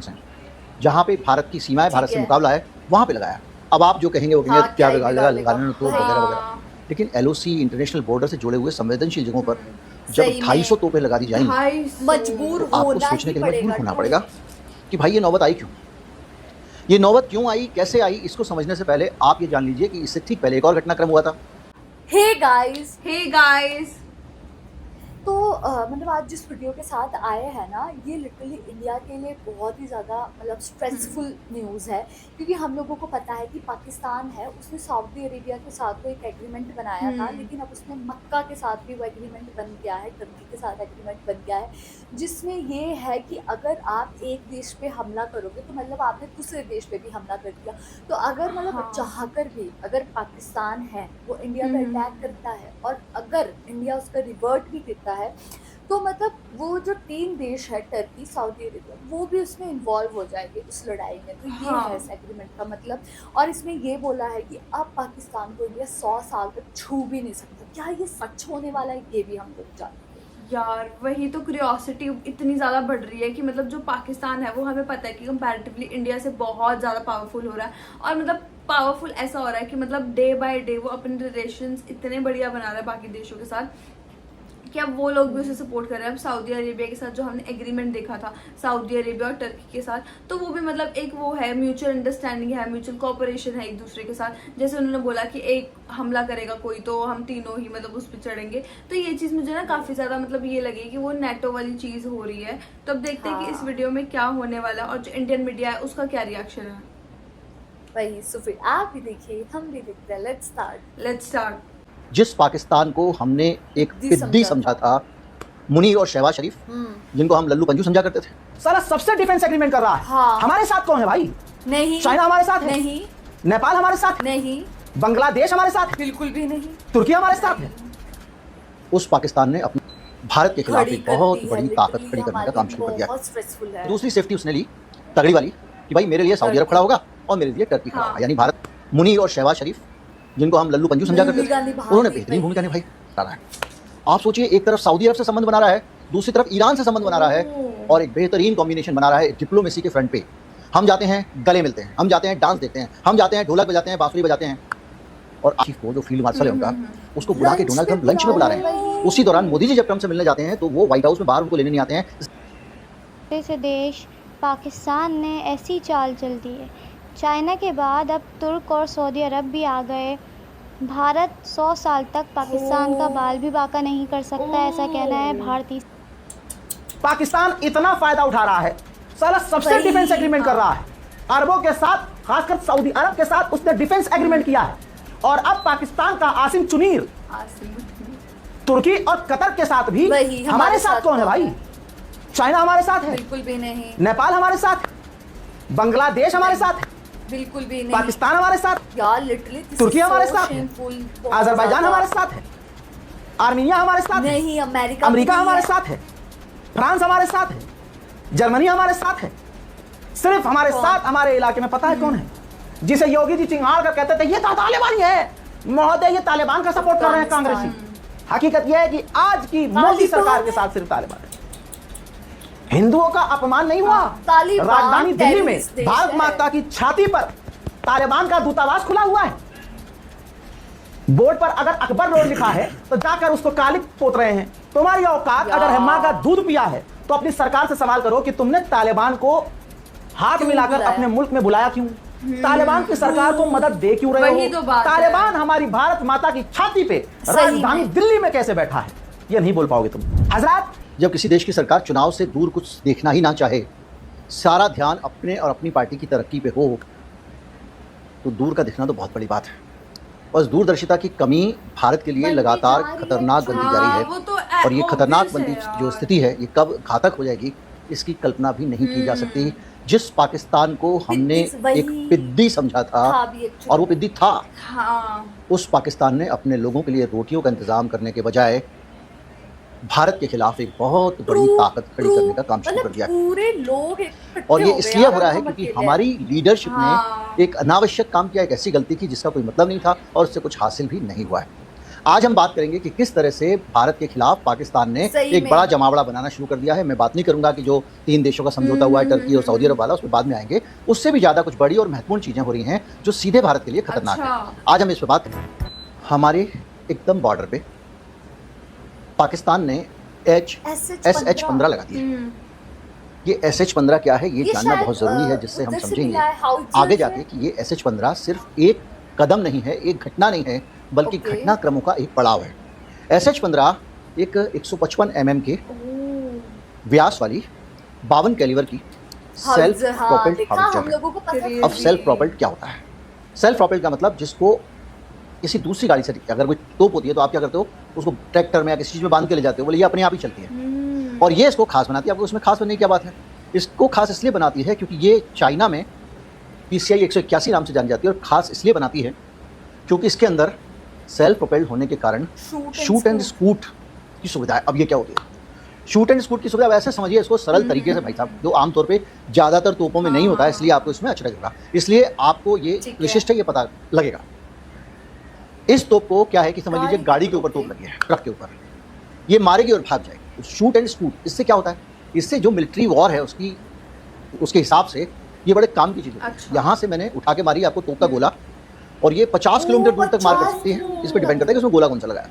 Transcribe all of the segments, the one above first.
हैं जहाँ पे भारत की सीमाएं, भारत से मुकाबला है, वहाँ पे लगाया। अब आप जो कहेंगे वो कहेंगे हाँ, क्या क्या बिगाड़ेगा, बिगाड़ेगा? लगाने तो वगैरह वगैरह। लेकिन एलओसी इंटरनेशनल बॉर्डर से जुड़े हुए संवेदनशील जगहों पर जब सही में 250 तोपें लगा दी जाएंगी मजबूर तो आपको होना सोचने ही के लिए मजबूर पड़ेगा। होना पड़ेगा कि भाई ये नौबत आई क्यों। ये नौबत क्यों आई, कैसे आई, इसको समझने से पहले आप ये जान लीजिए कि इससे ठीक पहले एक और घटनाक्रम हुआ था। हे गाइस, तो मतलब आज जिस वीडियो के साथ आए हैं ना, ये लिटरली इंडिया के लिए बहुत ही ज़्यादा मतलब स्ट्रेसफुल न्यूज़ है, क्योंकि हम लोगों को पता है कि पाकिस्तान है, उसने सऊदी अरेबिया के साथ तो एक एग्रीमेंट बनाया था, लेकिन अब उसने मक्का के साथ भी वो एग्रीमेंट बन गया है, टर्की के साथ एग्रीमेंट बन गया है, जिसमें ये है कि अगर आप एक देश पे हमला करोगे तो मतलब आपने दूसरे देश पे भी हमला कर दिया। तो अगर मतलब चाहकर भी अगर पाकिस्तान है वो इंडिया पे अटैक करता है और अगर इंडिया उसका रिवर्ट भी करता है, तो मतलब वो जो 3 देश है, टर्की, सऊदी अरेबिया, वो भी उसमें इन्वॉल्व हो जाएंगे उस लड़ाई में। तो ये है इस एग्रीमेंट का मतलब। और इसमें ये बोला है कि अब पाकिस्तान को इंडिया 100 साल तक छू भी नहीं सकता। क्या ये सच होने वाला है, ये भी हम लोग जानते हैं। यार वही तो क्यूरियोसिटी इतनी ज़्यादा बढ़ रही है कि मतलब जो पाकिस्तान है वो हमें पता है कि कंपैरेटिवली इंडिया से बहुत ज़्यादा पावरफुल हो रहा है, और मतलब पावरफुल ऐसा हो रहा है कि मतलब डे बाय डे वो अपने रिलेशंस इतने बढ़िया बना रहा है बाकी देशों के साथ कि अब वो लोग भी उसे सपोर्ट कर रहे हैं। अब सऊदी अरेबिया के साथ जो हमने एग्रीमेंट देखा था सऊदी अरेबिया और टर्की के साथ, तो वो भी मतलब एक वो है, म्यूचुअल अंडरस्टैंडिंग है, म्यूचुअल कोऑपरेशन है एक दूसरे के साथ। जैसे उन्होंने बोला कि एक हमला करेगा कोई तो हम तीनों ही मतलब उस पर चढ़ेंगे। तो ये चीज़ मुझे ना काफ़ी ज़्यादा मतलब ये लगी कि वो नेटो वाली चीज़ हो रही है। तो अब देखते हैं कि इस वीडियो में क्या होने वाला है और जो इंडियन मीडिया है उसका क्या रिएक्शन है। वही, सो फिर आप भी देखिए, हम भी देखते हैं। Let's start. जिस पाकिस्तान को हमने एक पिद्दी समझा था, मुनीर और शहबाज शरीफ, जिनको हम लल्लू पंजू समझा करते थे, साला सबसे डिफेंस एग्रीमेंट कर रहा है। हाँ। हमारे साथ कौन है भाई? नहीं, चाइना हमारे साथ है, नहीं, नेपाल हमारे साथ है, नहीं, बांग्लादेश हमारे साथ है, बिल्कुल भी नहीं। तुर्की हमारे साथ है। उस पाकिस्तान ने अपने भारत के खिलाफ एक बहुत बड़ी ताकत खड़ी करने का काम शुरू कर दिया। बहुत स्ट्रेसफुल है। दूसरी सेफ्टी उसने ली तगड़ी वाली कि भाई मेरे लिए सऊदी अरब खड़ा होगा और मेरे लिए टर्की खड़ा होगा, यानी भारत। मुनीर और शहबाज शरीफ, जिनको हम लल्लू पंजू समझा करते थे, उन्होंने बेहतरीन भूमिका निभाई। आप सोचिए, एक तरफ सऊदी अरब से संबंध बना रहा है, दूसरी तरफ ईरान से संबंध बना रहा है, और एक बेहतरीन कॉम्बिनेशन बना रहा है डिप्लोमेसी के फ्रंट पे। हम जाते हैं, गले मिलते हैं, हम जाते हैं, डांस देखते हैं, हम जाते हैं, ढोलक बजाते हैं, बांसुरी बजाते हैं, और आसिफ को जो फील्ड मार्शल है उनका, उसको बुला के डोनाल्ड ट्रंप लंच में बुला रहे हैं। उसी दौरान मोदी जी जब ट्रंप से मिलने जाते हैं तो वो व्हाइट हाउस में बाहर उनको लेने नहीं आते हैं। से देश पाकिस्तान ने ऐसी चाल चल दी है। चाइना के बाद अब तुर्क और सऊदी अरब भी आ गए। भारत 100 साल तक पाकिस्तान का बाल भी बाका नहीं कर सकता, ऐसा कहना है भारतीय। पाकिस्तान इतना फायदा उठा रहा है, साला सबसे डिफेंस एग्रीमेंट कर रहा है। अरबों के साथ, खासकर सऊदी अरब के साथ उसने डिफेंस एग्रीमेंट किया है। और अब पाकिस्तान का आसिम चुनीर तुर्की और कतर के साथ भी हमारे साथ कौन है भाई? चाइना हमारे साथ है, बिल्कुल भी नहीं। नेपाल हमारे साथ है, बांग्लादेश हमारे साथ है, बिल्कुल भी नहीं। पाकिस्तान हमारे साथ, यार लिटरली तुर्की हमारे साथ है, अजरबैजान हमारे साथ है, आर्मीनिया हमारे साथ है, नहीं, अमेरिका हमारे साथ है, फ्रांस हमारे साथ है, जर्मनी हमारे साथ है। सिर्फ हमारे साथ हमारे इलाके में पता है कौन है? जिसे योगी जी चिंगाड़ कर कहते थे ये तो तालिबानी है, महोदय ये तालिबान का सपोर्ट कर रहे हैं कांग्रेसी। हकीकत यह है कि आज की मोदी सरकार के साथ सिर्फ तालिबान है। हिंदुओं का अपमान नहीं हुआ। राजधानी दिल्ली में भारत माता की छाती पर तालिबान का दूतावास खुला हुआ है। बोर्ड पर अगर अकबर रोड लिखा है तो जाकर उसको कालिक पोत रहे हैं। तुम्हारी औकात अगर है मां का दूध पिया है तो अपनी सरकार से सवाल करो कि तुमने तालिबान को हाथ मिलाकर अपने मुल्क में बुलाया क्यों? तालिबान की सरकार को मदद दे क्यों रहे हो? तालिबान हमारी भारत माता की छाती पे राजधानी दिल्ली में कैसे बैठा है, ये नहीं बोल पाओगे तुम हजरात। जब किसी देश की सरकार चुनाव से दूर कुछ देखना ही ना चाहे, सारा ध्यान अपने और अपनी पार्टी की तरक्की पे हो, तो दूर का दिखना तो बहुत बड़ी बात है। और इस दूरदर्शिता की कमी भारत के लिए लगातार खतरनाक बनती जा रही है, और ये खतरनाक बनती जो स्थिति है, ये कब घातक हो जाएगी इसकी कल्पना भी नहीं की जा सकती। जिस पाकिस्तान को हमने एक पिद्दी समझा था, और वो पिद्दी था, उस पाकिस्तान ने अपने लोगों के लिए रोटियों का इंतजाम करने के बजाय भारत के खिलाफ एक बहुत बड़ी ताकत खड़ी करने का काम शुरू कर दिया। पूरे लोग और ये इसलिए हो रहा है क्योंकि हमारी लीडरशिप ने एक अनावश्यक काम किया, एक ऐसी गलती की जिसका कोई मतलब नहीं था और उससे कुछ हासिल भी नहीं हुआ है। आज हम बात करेंगे कि किस तरह से भारत के खिलाफ पाकिस्तान ने सही एक में। बड़ा जमावड़ा बनाना शुरू कर दिया है। मैं बात नहीं करूंगा कि जो 3 देशों का समझौता हुआ है, टर्की और सऊदी अरब वाला, उस पर बाद में आएंगे। उससे भी ज़्यादा कुछ बड़ी और महत्वपूर्ण चीज़ें हो रही हैं जो सीधे भारत के लिए खतरनाक है। अच्छा। आज हम इस पर बात करेंगे। हमारे एकदम बॉर्डर पे पाकिस्तान ने SH-15 लगा दिया। ये SH-15 क्या है, ये जानना शायद, बहुत ज़रूरी है, जिससे हम उधर से समझेंगे मिला है, हाउसर आगे से। जाके कि ये SH-15 सिर्फ एक कदम नहीं है, एक घटना नहीं है, बल्कि ओके। घटनाक्रमों का एक पड़ाव है। SH-15 एक 155 mm के व्यास वाली 52 कैलिबर की सेल्फ प्रोपेल्ड देखा, हम हाउसर। लोगों को पता Crazy। अब सेल्फ प्रोपेल्ड क्या होता है? सेल्फ प्रोपेल्ड का मतलब जिसको किसी दूसरी गाड़ी से, अगर कोई तोप होती है तो आप क्या करते हो, उसको ट्रैक्टर में या किसी चीज़ में बांध के ले जाते हो, बोले ये अपने आप ही चलती है। और ये इसको खास बनाती है। आपको उसमें खास बनने की क्या बात है? इसको खास इसलिए बनाती है क्योंकि ये चाइना में PCI 181 नाम से जानी जाती है, और खास इसलिए बनाती है क्योंकि इसके अंदर सेल्फ प्रोपेल्ड होने के कारण शूट एंड स्कूट की सुविधा है। अब ये क्या होती है? शूट एंड स्कूट की सुविधा वैसे समझिए इसको सरल तरीके से भाई साहब, जो आमतौर पे ज़्यादातर तोपों में नहीं होता है, इसलिए आपको इसमें अच्छा लगेगा, इसलिए आपको ये ठीक है। विशिष्ट है, ये पता लगेगा। इस तोप को क्या है कि समझ लीजिए गाड़ी के ऊपर तोप लगी है, ट्रक के ऊपर, ये मारेगी और भाग जाएगी। शूट एंड स्कूट, इससे क्या होता है? इससे जो मिलिट्री वॉर है उसके हिसाब से ये बड़े काम की चीज़ है। अच्छा। यहाँ से मैंने उठा के मारी आपको तोप का गोला, और ये 50 किलोमीटर दूर तक मार कर सकती है। इस पर डिपेंड करता है कि उसमें गोला कौन सा लगाया।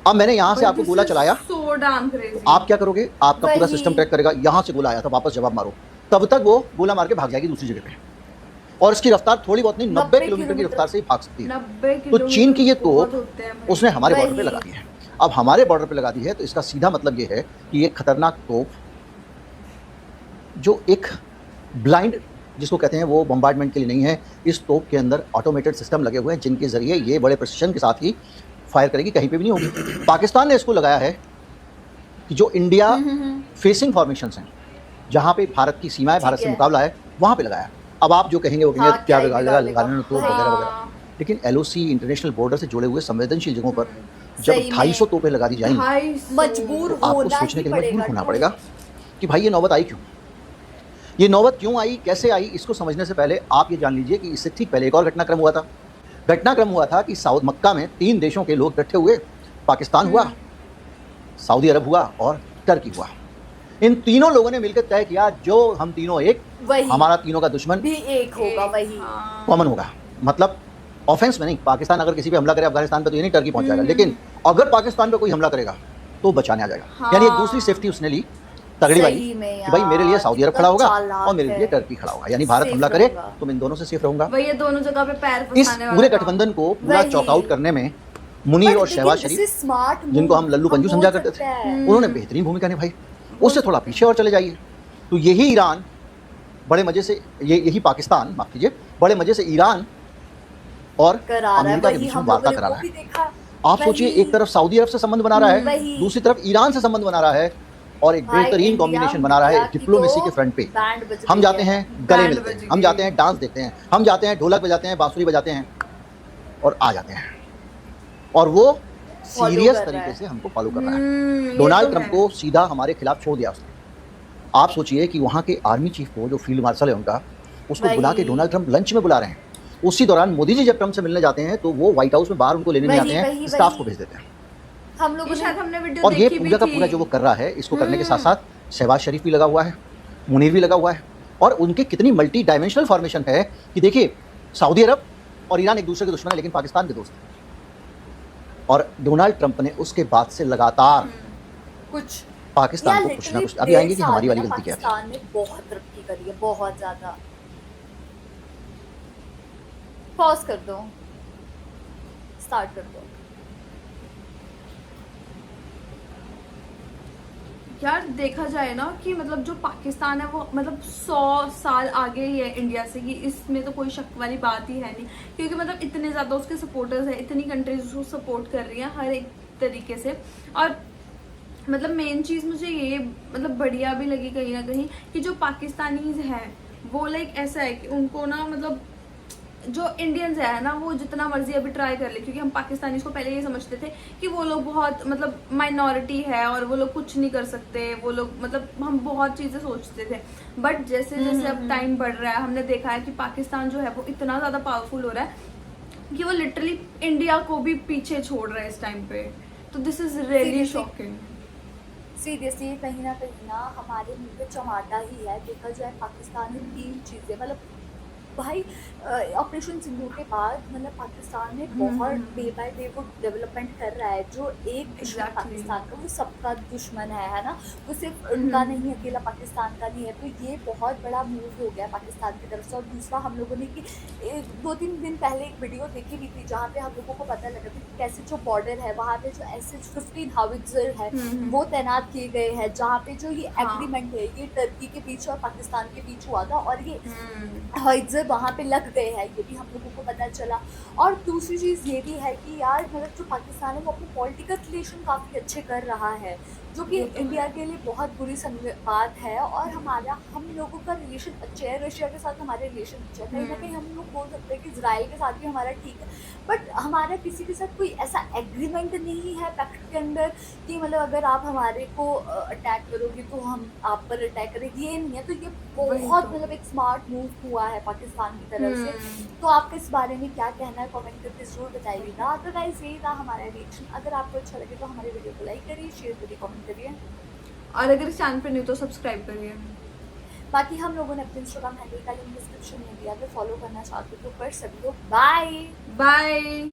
अब मैंने यहाँ से आपको गोला चलाया, सो डैम क्रेजी। आप क्या करोगे? आपका पूरा वही। सिस्टम ट्रैक करेगा, यहाँ से गोला आया था, वापस जवाब मारो, तब तक वो गोला मार के भाग जाएगी दूसरी जगह पे। और इसकी रफ्तार थोड़ी बहुत नहीं, 90 किलोमीटर की रफ्तार से ही भाग सकती है। 90 तो चीन की ये बहुत तोप होते हैं भाई। उसने हमारे बॉर्डर पे वही। लगा दी है। अब हमारे बॉर्डर पे लगा दी है तो इसका सीधा मतलब ये है कि ये खतरनाक तोप, जो एक ब्लाइंड जिसको कहते हैं, वो बम्बार्डमेंट के लिए नहीं है। इस तोप के अंदर ऑटोमेटेड सिस्टम लगे हुए हैं जिनके ज़रिए ये बड़े प्रिसिशन के साथ ही फायर करेगी, कहीं पे भी नहीं होगी। पाकिस्तान ने इसको लगाया है कि जो इंडिया फेसिंग फॉर्मेशंस हैं, जहाँ पे भारत की सीमा है, भारत से है। मुकाबला है, वहाँ पे लगाया। अब आप जो कहेंगे वो कहेंगे हाँ, क्या क्या बिगाड़ बिगाड़ लगाने में तोप हाँ। वगैरह वगैरह, लेकिन LOC इंटरनेशनल बॉर्डर से जुड़े हुए संवेदनशील जगहों पर जब सही में। 250 तोपें लगा दी जाएंगी, 250 मजबूर तो आपको होना सोचने ही के लिए मजबूर पड़ेगा। होना पड़ेगा कि भाई ये नौबत आई क्यों? ये नौबत क्यों आई, कैसे आई? इसको समझने से पहले आप ये जान लीजिए कि इससे ठीक पहले एक और घटनाक्रम हुआ था। घटनाक्रम हुआ था कि साउथ मक्का में 3 देशों के लोग इकट्ठे हुए। पाकिस्तान हुआ, सऊदी अरब हुआ और टर्की हुआ। इन तीनों लोगों ने मिलकर तय किया जो हम तीनों एक, वही हमारा तीनों का दुश्मन भी एक होगा, वही हाँ। कॉमन होगा। मतलब ऑफेंस में नहीं, पाकिस्तान अगर किसी पे हमला करे अफगानिस्तान पे तो ये नहीं टर्की पहुंच जाएगा, लेकिन अगर पाकिस्तान पे कोई हमला करेगा तो बचाने आ जाएगा। हाँ। यानी एक दूसरी सेफ्टी उसने ली तगड़ी वाली सही में कि भाई मेरे लिए यार, सऊदी अरब कितना खड़ा होगा चालाक और मेरे है। लिए टर्की खड़ा होगा। यानी भारत सेफ हमला करे रहूंगा। तो मैं इन दोनों से सेफ रहूंगा। वही ये दोनों जगह पे पैर इस फंसाने वाला पूरे काम। गठबंधन को पूरा वही। चॉकआउट करने में मुनीर और शहबाज शरीफ, स्मार्ट जिनको हम लल्लू पंजू समझा करते थे, उन्होंने बेहतरीन भूमिका निभाई। उससे थोड़ा पीछे और चले जाइए तो यही ईरान बड़े मजे से, यही पाकिस्तान, माफ कीजिए, बड़े मजे से ईरान और करा रहा है, अमेरिका के वही बीच में हम वार्ता लोगों करा ने रहा वो है। भी देखा। आप सोचिए, वही। एक तरफ सऊदी अरब से संबंध बना रहा है, वही। दूसरी तरफ ईरान से संबंध बना रहा है, और एक भाई, बेहतरीन इंडिया, कॉम्बिनेशन बना रहा है इंडिया की डिप्लोमेसी तो के फ्रंट पे। बैंड बज हम रही जाते है। हैं, गले बैंड मिलते हैं, बज हम गई। जाते हैं, डांस देखते हैं, हम जाते हैं, ढोलक बजाते हैं, बांसुरी बजाते हैं और आ जाते हैं, और वो सीरियस कर रहा तरीके है। से हमको फॉलो कर रहा है। ये डोनाल्ड तो ट्रंप है। को सीधा हमारे खिलाफ छोड़ दिया उसने। आप सोचिए कि वहाँ के आर्मी चीफ को, जो फील्ड मार्शल है उनका, उसको वही। बुला के डोनाल्ड ट्रंप लंच में बुला रहे हैं। उसी दौरान मोदी जी जब ट्रंप से मिलने जाते हैं तो वो व्हाइट हाउस में बाहर उनको लेने नहीं वही, आते हैं, वही, स्टाफ वही। को भेज देते हैं। हम लोगों ये ने शायद हमने वीडियो और ये देखी पूरा का भी पूरा थी। जो वो कर रहा है, इसको करने के साथ साथ शहबाज शरीफ भी लगा हुआ है, मुनीर भी लगा हुआ है, और उनकी कितनी मल्टी डायमेंशनल फॉर्मेशन है कि देखिए, सऊदी अरब और ईरान एक दूसरे के दुश्मन है लेकिन पाकिस्तान के दोस्त हैं। और डोनाल्ड ट्रंप ने उसके बाद से लगातार कुछ पाकिस्तान को कुछ ना कुछ, अभी आएंगे कि हमारी वाली गलती क्या है। पाकिस्तान ने बहुत तरक्की करी है, बहुत ज्यादा। पॉज कर दो, स्टार्ट कर दो। यार देखा जाए ना कि मतलब जो पाकिस्तान है वो मतलब 100 साल आगे ही है इंडिया से, कि इसमें तो कोई शक वाली बात ही है नहीं, क्योंकि मतलब इतने ज़्यादा उसके सपोर्टर्स हैं, इतनी कंट्रीज उसको सपोर्ट कर रही हैं हर एक तरीके से। और मतलब मेन चीज़ मुझे ये मतलब बढ़िया भी लगी कहीं ना कहीं कि जो पाकिस्तानीज हैं वो लाइक ऐसा है कि उनको ना मतलब जो इंडियंस है ना वो जितना मर्जी अभी ट्राई कर ले, क्योंकि हम पाकिस्तानीज को पहले ये समझते थे कि वो लोग बहुत मतलब माइनॉरिटी है और वो लोग कुछ नहीं कर सकते, वो लोग मतलब हम बहुत चीज़ें सोचते थे। बट जैसे जैसे अब टाइम बढ़ रहा है हमने देखा है कि पाकिस्तान जो है वो इतना ज़्यादा पावरफुल हो रहा है कि वो लिटरली इंडिया को भी पीछे छोड़ रहा है इस टाइम पे। तो this is really Seriously. Shocking. Seriously कहीं ना हमारे मुंह पे चमाटा ही है। देखा जाए पाकिस्तान में 3 चीज़ें, मतलब भाई ऑपरेशन सिंदूर के बाद मतलब पाकिस्तान में बहुत डे बाय डे वो डेवलपमेंट कर रहा है। जो एक दुश्मन Exactly. पाकिस्तान का, वो सबका दुश्मन है ना, वो सिर्फ उनका नहीं, अकेला पाकिस्तान का नहीं है। तो ये बहुत बड़ा मूव हो गया पाकिस्तान की तरफ से। और दूसरा, हम लोगों ने कि 2-3 दिन पहले एक वीडियो देखी हुई थी जहाँ पे हम लोगों को पता लगा था कि कैसे जो बॉर्डर है वहाँ पे जो SH-15 हाउइत्जर है वो तैनात किए गए हैं। जहाँ पे जो ये हाँ। एग्रीमेंट है ये टर्की के बीच और पाकिस्तान के बीच हुआ था, और ये हाइज़र वहाँ पे लग गए हैं, ये भी हम लोगों को पता चला। और दूसरी चीज़ ये भी है कि यार मतलब जो पाकिस्तान है वो अपने पॉलिटिकल रिलेशन काफ़ी अच्छे कर रहा है, जो कि इंडिया के लिए बहुत बुरी बात है। और हम लोगों का रिलेशन अच्छा है, रशिया के साथ हमारे रिलेशन अच्छे है। कहीं ना कहीं हम लोग बोल सकते हैं कि इजराइल के साथ भी हमारा ठीक है, बट हमारा किसी के साथ कोई ऐसा एग्रीमेंट नहीं है पैक्ट के अंदर कि मतलब अगर आप हमारे को अटैक करोगे तो हम आप पर अटैक करेंगे, ये नहीं है। तो ये बहुत मतलब एक स्मार्ट मूव हुआ है पाकिस्तान की तरफ से। तो आपका इस बारे में क्या कहना है, कमेंट करके जरूर बताइएगा। तो गाइस यही था हमारा रिएक्शन। अगर आपको अच्छा लगे तो हमारे वीडियो को लाइक करिए, शेयर करिए, कमेंट करिए। और अगर इस चैनल पे नहीं तो सब्सक्राइब करिए। बाकी हम लोगों ने अपने इंस्टाग्राम हैंडल का लिंक डिस्क्रिप्शन में दिया, अगर फॉलो करना चाहते हो तो कर सकते हो। Bye bye.